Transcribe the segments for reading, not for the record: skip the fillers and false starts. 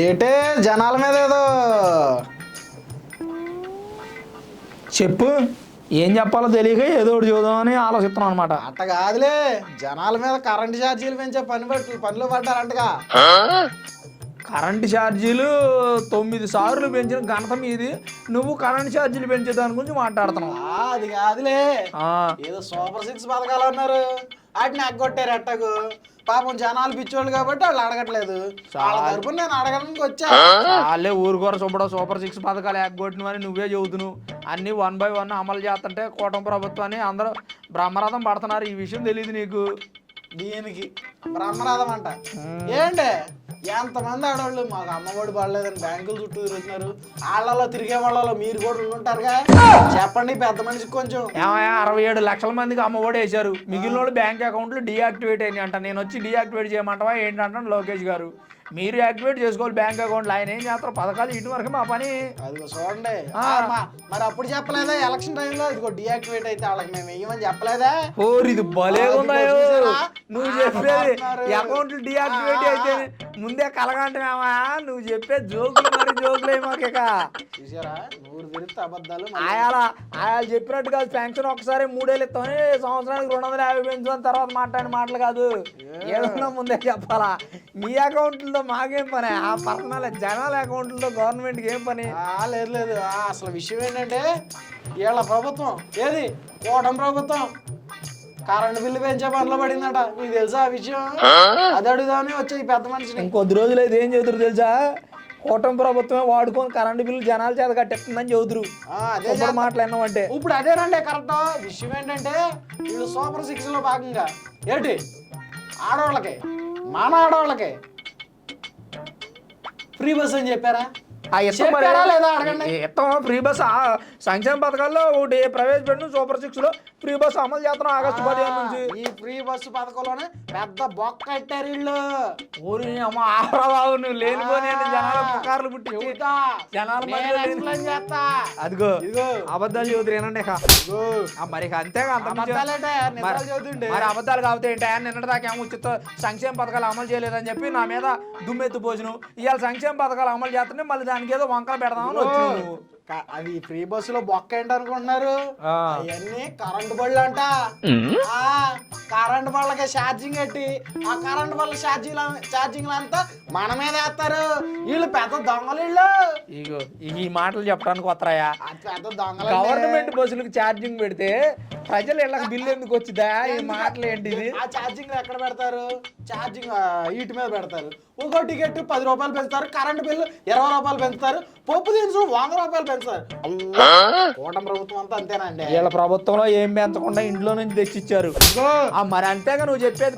ఏటే జనాల మీద ఏదో చెప్పు. ఏం చెప్పాలో తెలియక ఏదో ఒకటి చూద్దామని ఆలోచిస్తున్నాం అనమాట. అట్ట కాదులే, జనాల మీద కరెంటు ఛార్జీలు పెంచే పనిలో పడ్డారంటగా. కరెంటు ఛార్జీలు 9 సార్లు పెంచిన ఘనత మీది. నువ్వు కరెంటు ఛార్జీలు పెంచే దాని గురించి మాట్లాడుతున్నావు. అది కాదులే, ఏదో సూపర్ 6 పథకాలు అన్నారు, వాటిని ఎగ్గొట్టారు ఎట్టకు. పాపం జనాలు పిచ్చోళ్ళు కాబట్టి వాళ్ళు అడగట్లేదు. వాళ్ళ తరపున నేను అడగడానికి వచ్చా. వాళ్ళే ఊరుకోర చూపడం సూపర్ 6 పథకాలు ఎగ్గొట్టినవని నువ్వే చెబుతున్నావు. అన్ని 1 by 1 అమలు చేస్తుంటే కూటమి ప్రభుత్వాన్ని అందరూ బ్రహ్మరథం పడుతున్నారు. ఈ విషయం తెలియదు నీకు. దీనికి బ్రహ్మరథం అంట ఏంటి? ఎంతమంది ఆడవాళ్ళు మాకు అమ్మఒడి పడలేదని బ్యాంకులు చుట్టూ తిరుగుతున్నారు. వాళ్ళలో తిరిగే వాళ్ళలో మీరు కూడా ఉంటారుగా. చెప్పండి పెద్ద మనిషికి కొంచెం. 67 లక్షల మందికి అమ్మఒడి వేశారు. మిగిలిన వాళ్ళు బ్యాంక్ అకౌంట్లు డీయాక్టివేట్ అయినాయి అంట. నేను వచ్చి డీయాక్టివేట్ చేయమంటావా ఏంటంటాను లోకేష్ గారు. మీరు యాక్టివేట్ చేసుకోవాలి బ్యాంక్ అకౌంట్లు. ఆయన ఏం చేస్తారు పథకాలు ఇటు వరకు మా పని. అదిగో చూడండి, మరి అప్పుడు చెప్పలేదా ఎలక్షన్ టైంలో ఇదిగో డీయాక్టివేట్ అయితే వాళ్ళకి మేము వేయమని చెప్పలేదా? ఇది భలే ఉన్నాయో నువ్వు చెప్పేది. అకౌంట్లు డీయాక్టివేట్ అయితే ముందే కలగంటున్నావా? నువ్వు చెప్పే జోకులు మరి జోకులే మాకేక. చూసారా, నూరు తిరిగితే అబద్ధాలు. ఆయన చెప్పినట్టు కాదు. పెన్షన్ ఒకసారి 3 ఏళ్ళు ఇస్తామని సంవత్సరానికి 250 పెంచుకున్న తర్వాత మాట్లాడిన మాటలు కాదు. ఏదన్నా ముందే చెప్పాలా? మీ అకౌంట్లతో మాకేం పని? ఆ పర్సనల్ జనాల అకౌంట్లతో గవర్నమెంట్కి ఏం పని? లేదు. అసలు విషయం ఏంటంటే వీళ్ళ ప్రభుత్వం ఏది కూటమి ప్రభుత్వం కరెంట్ బిల్లు పెంచే పనిలో పడిందట. మీకు తెలుసా ఆ విషయం? అది అడుగుదామని వచ్చాయి పెద్ద మనిషిని. ఇంకొద్ది రోజులు అయితే ఏం చెబుతారు తెలుసా? కూటమి ప్రభుత్వమే వాడుకొని కరెంటు బిల్లు జనాల చేత కట్టేస్తుందని చెబుతురు. అదే మాట్లాడినామంటే ఇప్పుడు అదేనండి కరెక్ట్. విషయం ఏంటంటే వీళ్ళు సూపర్ 6 లో భాగంగా ఏంటి ఆడవాళ్ళకి మన ఆడవాళ్ళకి ఫ్రీ బస్ అని చెప్పారా? లేదా అడగండి. ఫ్రీ బస్ సంక్షేమ పథకాల్లో ఒకటి ప్రవేశపెట్టిన సూపర్ 6 లో ఫ్రీ బస్ అమలు చేస్తున్నాం ఆగస్టు 15 నుంచి. ఈ ఫ్రీ బస్సు పథకంలోనే పెద్ద బొక్క కట్టారు వీళ్ళు. ఊరి అమ్మ ఆహ్రాబాబు నువ్వు లేనిపోని జనాల పుకార్లు పుట్టి జనాలు అదిగో అబద్ధాలు చదువుతారు ఏనండి. మరి అంతేగా మరి అబద్ధాలు కాబట్టి ఏంటి? నిన్నటి దాకా ఏమో ఉచిత సంక్షేమ పథకాలు అమలు చేయలేదని చెప్పి నా మీద దుమ్మెత్తు పోజును. ఇవాళ సంక్షేమ పథకాలు అమలు చేస్తుంటే మళ్ళీ దానికి ఏదో వంకలు పెడదామని వచ్చి. అది ఫ్రీ బస్సులో బొక్క ఏంటి అనుకుంటున్నారు? అవన్నీ కరెంటు బళ్ళు అంట. కరెంటు బళ్ళకి ఛార్జింగ్ పెట్టి ఆ కరెంటు బళ్ళ ఛార్జింగ్ అంతా మన మీద వేస్తారు. వీళ్ళు పెద్ద దొంగలు వీళ్ళు. ఇగో ఈ మాటలు చెప్పడానికి వస్తాయా? పెద్ద దొంగలు. గవర్నమెంట్ బస్సులకు ఛార్జింగ్ పెడితే ప్రజలు ఇళ్ళకి బిల్లు ఎందుకు వచ్చిందా? ఈ మాటలు ఏంటి? ఆ ఛార్జింగ్ ఎక్కడ పెడతారు? ఛార్జింగ్ వీటి మీద పెడతారు. ఒక్కో టికెట్ 10 రూపాయలు పెంచుతారు, కరెంటు బిల్లు 20 రూపాయలు పెంచుతారు, పప్పు దినుసులు 100 రూపాయలు పెంచుతారు. కూటమి ప్రభుత్వం అంతా అంతేనండి. వీళ్ళ ప్రభుత్వంలో ఏం పెంచకుండా ఇంట్లో నుంచి తెచ్చిచ్చారు. మరి అంతేగా నువ్వు చెప్పేది.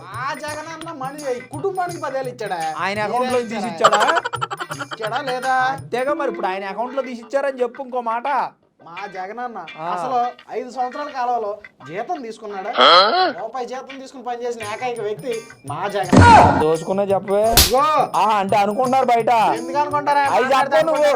మా జగన్ అన్న మనిషి కుటుంబానికి 10 ఏళ్ళు ఇచ్చాడా? ఆయన అకౌంట్ లో తీసి ఇచ్చాడా లేదా? అంతేగా మరి ఇప్పుడు ఆయన అకౌంట్ లో తీసి ఇచ్చారని చెప్పు ఇంకో మాట. మా జగన్ అన్న అసలు 5 సంవత్సరాల కాలంలో జీతం తీసుకున్నాడా? రూపాయి జీతం తీసుకుని పనిచేసిన ఏకైక వ్యక్తి మా జగన్. దోసుకున్నా చెప్పవే అంటే అనుకుంటున్నారు బయట. ఎందుకు అనుకుంటారా? నువ్వు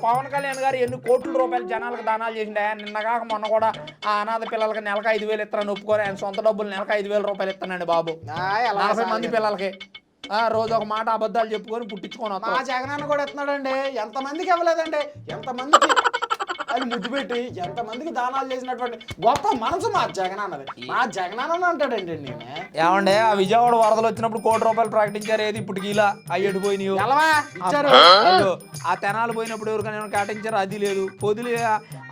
పవన్ కళ్యాణ్ గారు ఎన్ని కోట్ల రూపాయలు జనాలకు దానాలు చేసిండా? నిన్నగాక మొన్న కూడా ఆ అనాథ పిల్లలకి నెలకు 5,000 ఇస్తానని ఒప్పుకొని ఆయన సొంత డబ్బులు నెలకు 5,000 రూపాయలు ఇస్తానండి బాబు 40 మంది పిల్లలకి. రోజు ఒక మాట అబద్ధాలు చెప్పుకొని పుట్టించుకొని మా జగన్ అన్న కూడా ఇస్తున్నాడండి. ఎంతమందికి ఇవ్వలేదండి? ఎంతమందికి అది ముద్దు పెట్టి ఎంతమందికి దానాలు చేసినటువంటి గొప్ప మనసు మా జగన్ అన్నది. మా జగన్ అన్న అంటాడండి. నేను ఏమండే ఆ విజయవాడ వరదలు వచ్చినప్పుడు 1 కోటి రూపాయలు ప్రకటించారు. ఏది ఇప్పటికి ఇలా అయ్యేటు పోయినాయి. ఆ తెనాలు పోయినప్పుడు ఎవరికైనా కేటాయించారు, అది లేదు. పొదులు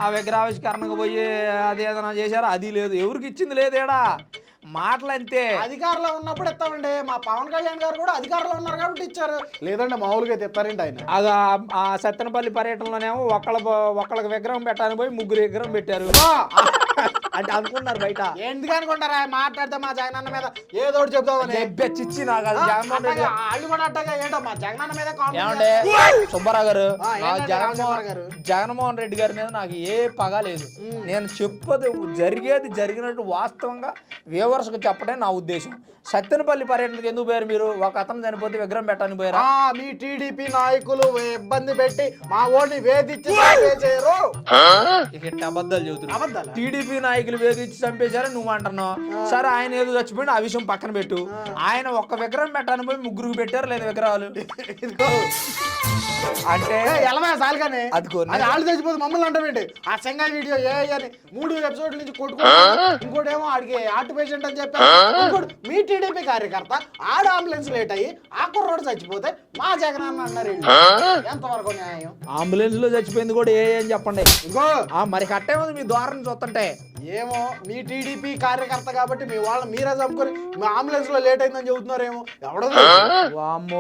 ఆ విగ్రహావిష్కరణకు పోయి అది ఏదైనా చేశారు, అది లేదు. ఎవరికి ఇచ్చింది లేదేడా? మాటలు అంతే. అధికారంలో ఉన్నప్పుడు ఇస్తామండి. మా పవన్ కళ్యాణ్ గారు కూడా అధికారంలో ఉన్నారు కాబట్టి ఇచ్చారు. లేదంటే మామూలుగా అయితే ఇస్తారండి ఆయన. ఆ సత్తెనపల్లి పర్యటనలోనేమో ఒక్కళ్ళకి విగ్రహం పెట్టాలని పోయి 3 విగ్రహం పెట్టారు అంటే అనుకున్నారు బయట. ఎందుకు అనుకుంటారా? మాట్లాడితే మా జగన్ అన్న మీద ఏదో ఒకటి చెప్తామని చిచ్చి నాకు వాళ్ళు కూడా అట్టగా ఏంటో మా జగన్ అన్న మీద. ఏమంటే సుబ్బారావు గారు, జగన్మోహన్ రెడ్డి గారి మీద నాకు ఏ పగ లేదు. నేను చెప్పదు జరిగినట్టు వాస్తవంగా వ్యూవర్స్కి చెప్పడే నా ఉద్దేశం. సత్తెనపల్లి పర్యటనకు ఎందుకు పోయారు మీరు? ఒక అతను చనిపోతే విగ్రహం పెట్టడానికి పోయారా? మీ టీడీపీ నాయకులు ఇబ్బంది పెట్టి మా ఓడిని వేధించి అబద్ధాలు చెబుతున్నారు. టీడీపీ టీడీపీ నాయకులు వేధించి చంపేశారని నువ్వు అంటున్నావు. సరే ఆయన ఏదో చచ్చిపోయింది, ఆ విషయం పక్కన పెట్టు. ఆయన ఒక్క విగ్రహం పెట్టాను పోయి ముగ్గురికి పెట్టారు లేదా విగ్రహాలు అంటే ఎలా సాలుగానే అది వాళ్ళు చచ్చిపోతే మమ్మల్ని అంటామేంటి? ఆ సెంగాయి వీడియో అని 3 ఎపిసోడ్ల నుంచి కొట్టుకుంటారు. ఇంకోటేమో ఆడికి హార్ట్ పేషెంట్ అని చెప్పారు. ఇంకోటి మీ టీడీపీ కార్యకర్త ఆడ అంబులెన్స్ లేట్ అయ్యి ఆ కుర్రోడు చచ్చిపోతే మా జగన్ అన్న అన్నారు. ఎంతవరకు న్యాయం? అంబులెన్స్ లో చచ్చిపోయింది కూడా అని చెప్పండి. ఇంకో మరి కట్టే ఉంది మీ ద్వారం చూస్తుంటే. ఏమో మీ టీడీపీ కార్యకర్త కాబట్టి మీ వాళ్ళని మీరే చంపుకొని మీ అంబులెన్స్ లో లేట్ అయిందని చెబుతున్నారేమో. ఎవడో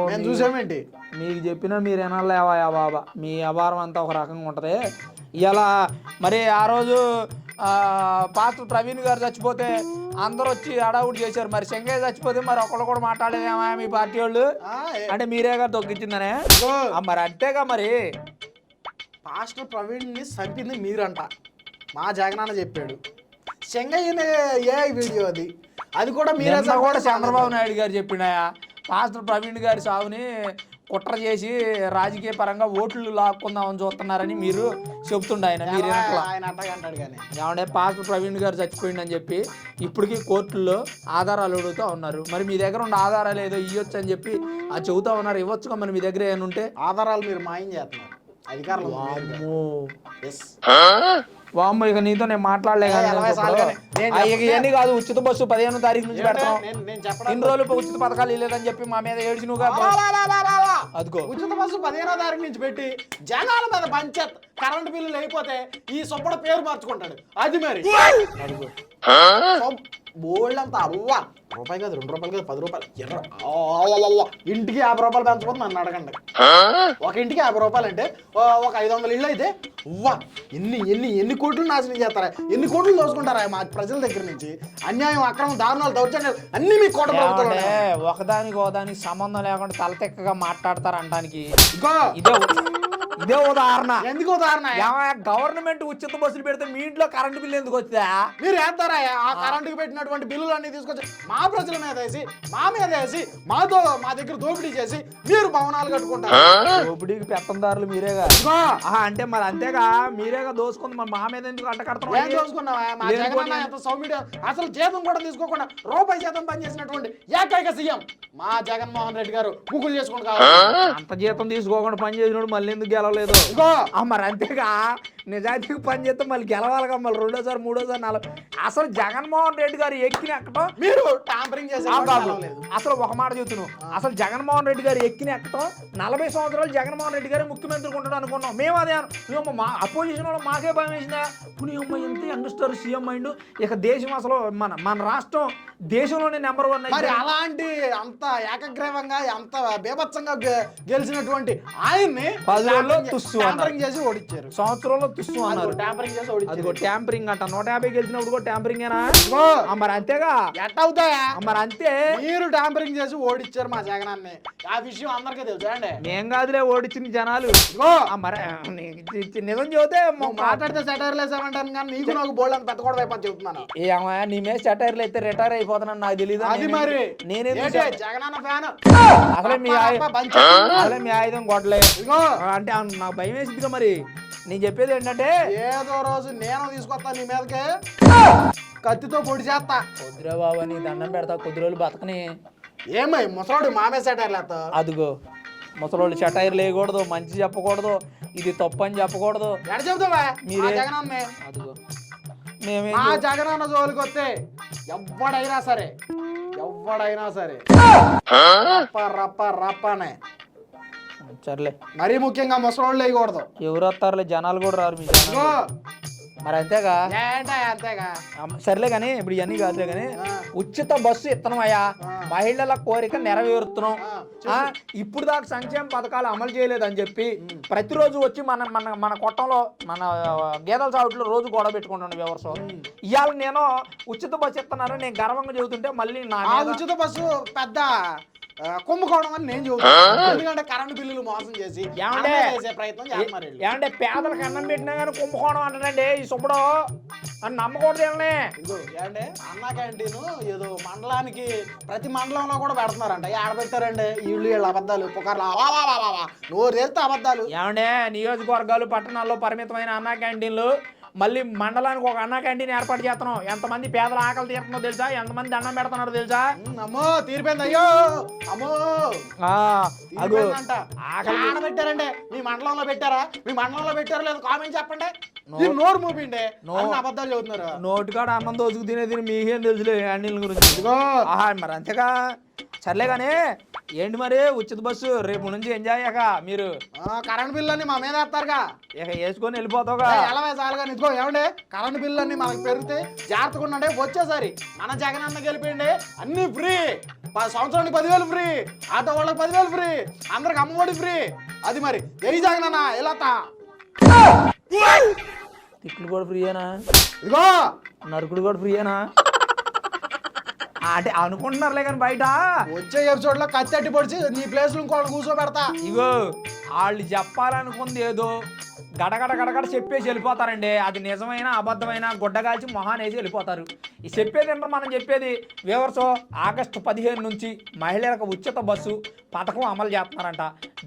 మేము చూసామేంటి? మీకు చెప్పినా మీరు వినాలేవా బాబా, మీ వ్యవహారం అంతా ఒక రకంగా ఉంటది. ఇలా మరి ఆ రోజు పాస్టర్ ప్రవీణ్ గారు చచ్చిపోతే అందరూ వచ్చి అడావుడు చేశారు. మరి చెంగయ్య చచ్చిపోతే మరి ఒకళ్ళు కూడా మాట్లాడలేదేమా మీ పార్టీ వాళ్ళు? అంటే మీరే గారు తొక్కించిందనే మరి అంతేగా. మరి పాస్టర్ ప్రవీణ్ ని చంపింది మీరంట, మా జగనన్న చెప్పాడు. చెంగయ్యనే ఏ వీడియో అది కూడా మీరే కూడా చంద్రబాబు నాయుడు గారు చెప్పినాయా పాస్టర్ ప్రవీణ్ గారి సావుని కుట్ర చేసి రాజకీయ పరంగా ఓట్లు లాక్కుందామని చూస్తున్నారని మీరు చెబుతుండే. ఆయన మీరు ఏమంటే పాస్టర్ ప్రవీణ్ గారు చచ్చిపోయిందని చెప్పి ఇప్పటికీ కోర్టుల్లో ఆధారాలు అడుగుతూ ఉన్నారు. మరి మీ దగ్గర ఉన్న ఆధారాలు ఏదో ఇవ్వచ్చు అని చెప్పి అది చెబుతా ఉన్నారు. ఇవ్వచ్చుగా మరి మీ దగ్గర ఏమైనా ఉంటే. ఆధారాలు మీరు మాయం చేస్తున్నారు అధికారులు. వామ్మ ఇక నీతో నేను మాట్లాడలే ఇవన్నీ కాదు. ఉచిత బస్సు 15వ తారీఖు నుంచి పెడతాం. ఇన్ని రోజులు ఉచిత పథకాలు లేదని చెప్పి మా మీద ఏడ్చి నువ్వు అదిగో ఉచిత బస్సు 15వ తారీఖు నుంచి పెట్టి జనాల మీద పంచాయత్ కరెంట్ బిల్లులు అయిపోతే ఈ సొప్పడ పేరు మార్చుకుంటాడు. అది మరి బోళ్ళంతా అవ్వా రూపాయి కాదు, 2 రూపాయలు కాదు, 10 రూపాయలు. ఇంటికి 50 రూపాయలు పెంచబోతుంది నన్ను అడగండి. ఒక ఇంటికి 50 రూపాయలు అంటే ఒక 500 ఇళ్ళు అయితే ఉవ్వా ఎన్ని ఎన్ని ఎన్ని కోట్లు నాశనం చేస్తారా, ఎన్ని కోట్లు దోచుకుంటారా మా ప్రజల దగ్గర నుంచి. అన్యాయం, అక్రమం, దారుణాలు, దౌర్జన్యాలు అన్ని మీ కోట ఒకదానికి ఒకదానికి సంబంధం లేకుండా తలతెక్కగా మాట్లాడతారు అంటానికి ఇదే ఉదాహరణ. ఎందుకు ఉదాహరణ? గవర్నమెంట్ ఉచిత బస్సులు పెడితే మీ ఇంట్లో కరెంటు బిల్లు ఎందుకు వచ్చిందా? మీరు వేస్తారా? ఆ కరెంటుకి పెట్టినటువంటి బిల్లులు అన్ని తీసుకొచ్చి మా ప్రజల మీద వేసి మా మీద వేసి మా దగ్గర దోపిడీ చేసి మీరు భవనాలు కట్టుకుంటారు. దోపిడీకి పెత్తందారులు మీరేగా. అంటే మరి అంతేగా మీరేగా దోసుకుంది. మరి మా మీద ఎందుకు అంట కడతాం? ఏం దోసుకున్నావా? మా జగన్ ఎంత సౌమ్యుడు, అసలు జీతం కూడా తీసుకోకుండా రూపాయి జీతం పనిచేసినటువంటి ఏకైక సీఎం మా జగన్మోహన్ రెడ్డి గారు ముగ్గులు చేసుకుంటూ కావాలి. అంత జీతం తీసుకోకుండా పని చేసినప్పుడు మళ్ళీ ఎందుకు గెలవలేదు? మరి అంతేగా నిజాయితీకి పని చేస్తే మళ్ళీ గెలవాలిగా. మళ్ళీ 2వ సారి 3వ సారి 4. అసలు జగన్మోహన్ రెడ్డి గారు ఎక్కిన ఎక్కటం మీరు టాంపరింగ్ చేసి అసలు ఒక మాట చెప్తున్నాం. అసలు జగన్మోహన్ రెడ్డి గారు ఎక్కిన ఎక్కటం 40 సంవత్సరాలు జగన్మోహన్ రెడ్డి గారు ముఖ్యమంత్రి ఉంటాడు అనుకున్నాం మేము. అదే మా అపోజిషన్ వాళ్ళు మాకే భయం వేసిందా? పుణ్యమ్మ ఎంత యంగ్స్టర్ సీఎం అయిండు, ఇక దేశం అసలు మన రాష్ట్రం దేశంలోనే నెంబర్ 1. మరి అలాంటి అంత ఏకగ్రీవంగా అంత బేభత్సంగా గెలిచినటువంటి ఆయన్ని 10 రోజుల్లో టాంపరింగ్ చేసి ఓడిచ్చారు. సంవత్సరంలో తుస్సు అన్నారు. టాంపరింగ్ చేసి ఓడిచ్చారు. అదిగో ట్యాంపరింగ్ అంట. 150 గెలిచినప్పుడు కూడా ట్యాంపరింగేనా? మరి అంతేగా. ఎట్ట అవుతాయా? మరి అంతే. మీరు టాంపరింగ్ చేసి ఓడిచ్చారు మా జగనాన్ని. ఆ విషయం అందరికీ తెలుసు అండి. మేం కాదులే ఓడిచ్చిన జనాలు. మరి నిజం చెబితే మాట్లాడితే సెటైర్లు వేసామంటాను కానీ నీకు నాకు బోల్డ్ అంత పెద్దకూడదు అయిపోయి చెబుతున్నాను. నీ మీద సెటైర్లు అయితే రిటైర్ అయిపోతానని నాకు తెలియదు. అది మరి నేనే జగనన్న ఫ్యాన్. అసలే మీ ఆయుధం కొట్టలే అంటే నాకు భయం వేసిందిగా. మరి నేను చెప్పేది ఏంటంటే ఏదో రోజు నేను తీసుకొస్తా నీ మీదకి కత్తితో పొడి చేస్తా. కొద్దిరా బాబా నీ దండం పెడతా, కొద్ది రోజులు బతకని. ఏమై ముసలోడు మామే సెటైర్లు వేస్తా. అదిగో ముసలోళ్ళు సెటైర్లు వేయకూడదు, మంచి చెప్పకూడదు, ఇది తప్పు అని చెప్పకూడదు. ఎడ చెబుతావా మీరే జగనన్నే? అదిగో మా జగనన్న జోలికి వస్తే ఎవడైనా సరే రప్ప రప్పనే. సర్లే, మరీ ముఖ్యంగా ముసలోళ్ళు వేయకూడదు. ఎవరు వస్తారులే, జనాలు కూడా రారు మీ మరి అంతేగా. సర్లే కానీ ఇప్పుడు ఇవన్నీ కాదులే కానీ ఉచిత బస్సు ఇస్తున్నామయ్యా, మహిళల కోరిక నెరవేరుతున్నాం. ఇప్పుడు దాకా సంక్షేమ పథకాలు అమలు చేయలేదని చెప్పి ప్రతిరోజు వచ్చి మన కొట్టంలో మన గేదెల సాగుట్లో రోజు గొడవ పెట్టుకుంటాను వ్యవసాయం. ఇవాళ నేను ఉచిత బస్సు ఇస్తున్నాను నేను గర్వంగా చెబుతుంటే మళ్ళీ నా ఉచిత బస్సు పెద్ద కుంభకోణం అని నేను చెబుతాను. ఎందుకంటే కరెంటు బిల్లులు మోసం చేసి ప్రయత్నం చేస్తున్నారు. ఏమంటే పేదలకు అన్నం పెట్టినా కానీ కుంభకోణం అంటాడండి ఈ సుబ్బడు అని నమ్మకూడదు. ఏమంటే అన్నా క్యాంటీన్ ఏదో మండలానికి ప్రతి మండలంలో కూడా పెడుతున్నారంట. ఆడ పెట్టారండి వీళ్ళు అబద్ధాలు పుకార్లు నోరు తెస్తే అబద్ధాలు. ఏమంటే నియోజకవర్గాలు పట్టణాల్లో పరిమితమైన అన్నా క్యాంటీన్లు మళ్ళీ మండలానికి ఒక అన్నా క్యాంటీన్ ఏర్పాటు చేస్తున్నాం. ఎంతమంది పేదల ఆకలి తీరుతుందో తెలుసా, ఎంతమంది అన్నం పెడుతున్నారో తెలుసా? అమ్మో తీరిపోయింది. అయ్యో అమ్మో ఆకలి పెట్టారండి. మీ మండలంలో పెట్టారా? మీ మండలంలో పెట్టారో లేదు కామెంట్ చెప్పండి. నోరు మూపిండి, అబద్ధాలు చదువుతున్నారు. నోటికాడ అన్నం దోచుకు తినేది మీకేం తెలుసులే క్యాంటీన్ల గురించి. మరి అంతేగా సర్లే కానీ ఏంటి మరి ఉచిత బస్సు రేపు నుంచి ఎంజాయ్ అయ్యాక మీరు కరెంట్ బిల్లు అన్ని మా మీద వేస్తారుగా, ఇక వేసుకొని వెళ్ళిపోతావుగా. ఎలా చాలుగా ఇదిగో ఏమండి కరెంట్ బిల్లు అన్ని మనకు పెరిగితే జాగ్రత్తగా ఉండండి. వచ్చేసరి మన జగన్ అన్న గెలిపిండి అన్ని ఫ్రీ. సంవత్సరానికి 10,000 ఫ్రీ, ఆటో వాళ్ళకి 10,000 ఫ్రీ, అందరికి అమ్మఒడి ఫ్రీ. అది మరి ఏ జగన్ అన్న ఎలా తిట్లు కూడా ఫ్రీయేనా? ఇదిగో నరుకుడు కూడా ఫ్రీయేనా? అంటే అనుకుంటున్నారులే కానీ బయట వచ్చే ఎపిసోడ్ లో కత్తి పొడిచి నీ ప్లేస్ లో ఇంకోళ్ళు కూర్చోబెడతా. ఇగో వాళ్ళు చెప్పాలనుకుంది ఏదో గడగడ చెప్పేసి వెళ్ళిపోతారండి. అది నిజమైన అబద్ధమైన గుడ్డగాల్చి మొహానేసి వెళ్ళిపోతారు. ఈ చెప్పేది ఏంటో మనం చెప్పేది వ్యూవర్స్, ఆగస్టు 15 నుంచి మహిళలకు ఉచిత బస్సు పథకం అమలు చేస్తున్నారంట.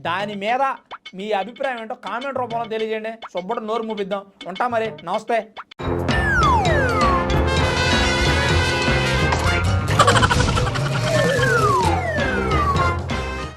దాని మీద మీ అభిప్రాయం ఏంటో కామెంట్ రూపంలో తెలియజేయండి. సుబ్బడు నోరు మూపిద్దాం. ఉంటా మరి, నమస్తే.